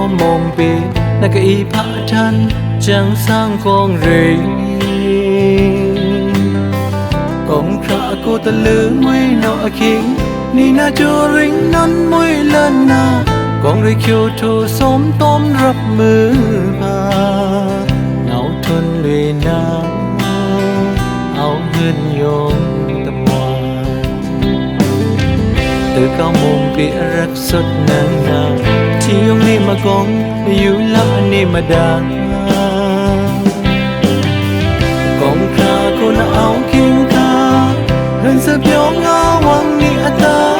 có mong bì là cái ý phá chân chẳng sang con rì con khả cô ta lứa mây nọ khiến ni na cho ring nắn môi lên na con rì khiêu thu xóm tóm rập mưa bà áo thuần lùi na áo hên nhôm tâm hoa từ cao mồm bị rắc xuất nắng nàng chỉ ông ni mà con yêu lạ ni mà đàn con khá cô na áo kim kha hơn sớm gió ngao hoàng ni ta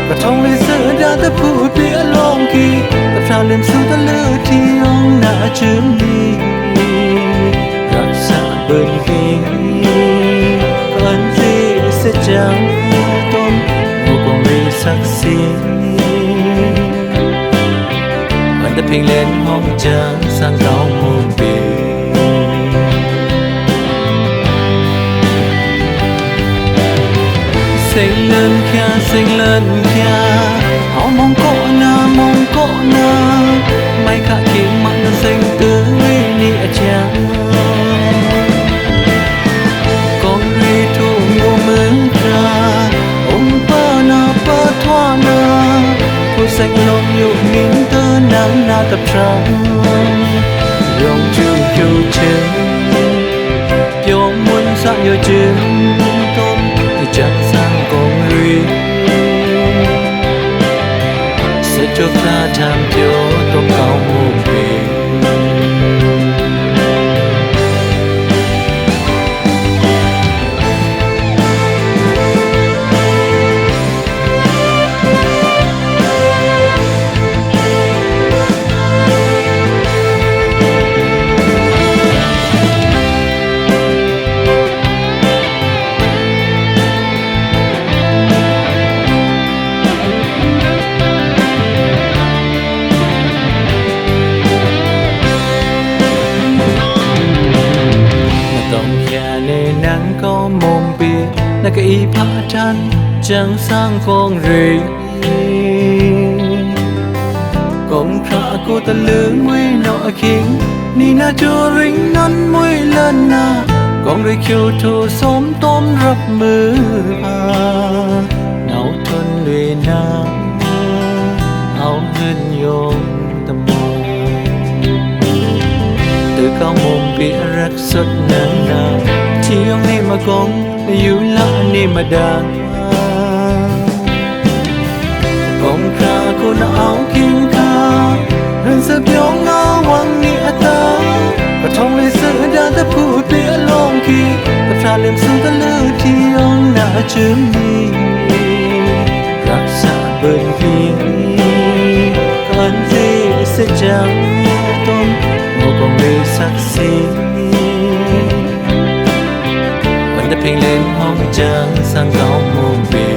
và trong lời sơ đã ta phụ bia long kỳ tập ra lên xuống ta lỡ thì ông đã chớm đi rắc xa bên kia con gì sẽ chẳng tôn vô con vì sắc xin bạn ta phiền lên mong chẳng sang cao môn về xinh lên kia họ mong có na mai khả kiếm mặn nó xinh tươi nịa chàng con đi thu ngô mướn ra ôm bơ na bơ thoa na cô xanh lộn nhụ nín tơ nắng na tập trăng rong chưa kêu chân vô muốn xa vô chân tôm thì chẳng sang con lùi sẽ cho ta tham thiếu tôm cao mồm về nắng có mồm bia là cái ý phá chân chẳng sang con rì con khả cô ta lứa mây nọ khiến ni na cho ring nắn môi lên na con rì khiêu thu xóm tóm rập mưa bà áo thuần lùi na áo hên nhôm tâm hoa từ cao mồm bia rắc xuất nắng na chỉ ông ni mà con yêu lạ ni mà đàn con khả cô na áo kim kha hơn sớm gió ngao hoàng ni ta và trong lời sơ đã ta phụ bia long kỳ tập ra lên xuống ta lỡ thì ông đã chớm đi rắc xa bên kia con gì sẽ chẳng tôn một con người sắc xin ta phiền lên mong chẳng sang cao môn về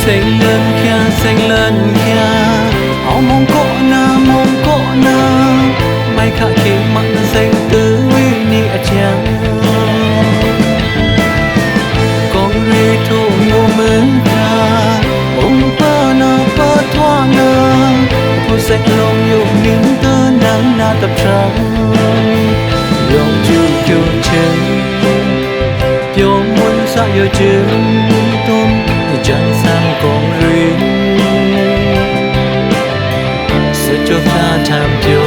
xinh lên kia họ mong có na mai khả kiếm mặn xanh tươi nịa chàng con đi thu ngô mướn ra ôm bơ na bơ thoa na cô xanh lòng nhụ nín tơ nắng na tập trăng lòng chưa kêu chân vô muốn xa vô chân tôm thì chẳng sang con riêng sẽ cho ta tham thiếu